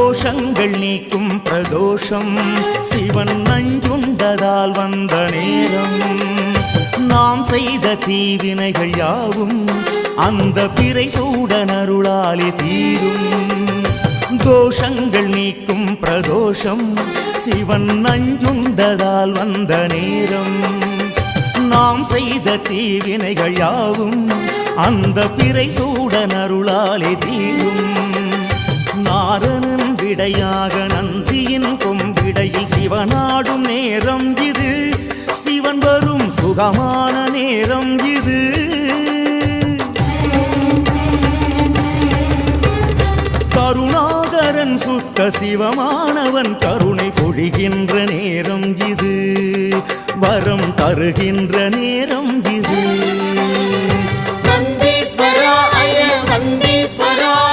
தோஷங்கள் நீக்கும் பிரதோஷம் சிவன் நஞ்சுண்டதால் வந்த நேரம். நாம் செய்த தீவினைகள் யாவும் அந்த பிறை சூடன் அருளாலே தீரும். தோஷங்கள் நீக்கும் பிரதோஷம் சிவன் நஞ்சுண்டதால் வந்த நேரம். நாம் செய்த தீவினைகள் யாவும் அந்த பிறை சூடன் அருளாலே தீரும். நாரணன் விடையாக நந்தியின் கொம்பிடையில் சிவனாடும் நேரம் இது. சிவன் வரும் சுகமான நேரம் இது. கருணாகரன் சுத்த சிவமானவன் கருணை பொழிகின்ற நேரம் இது. வரம் தருகின்ற நேரம் இது. வந்தீஸ்வரா அய வந்தீஸ்வரா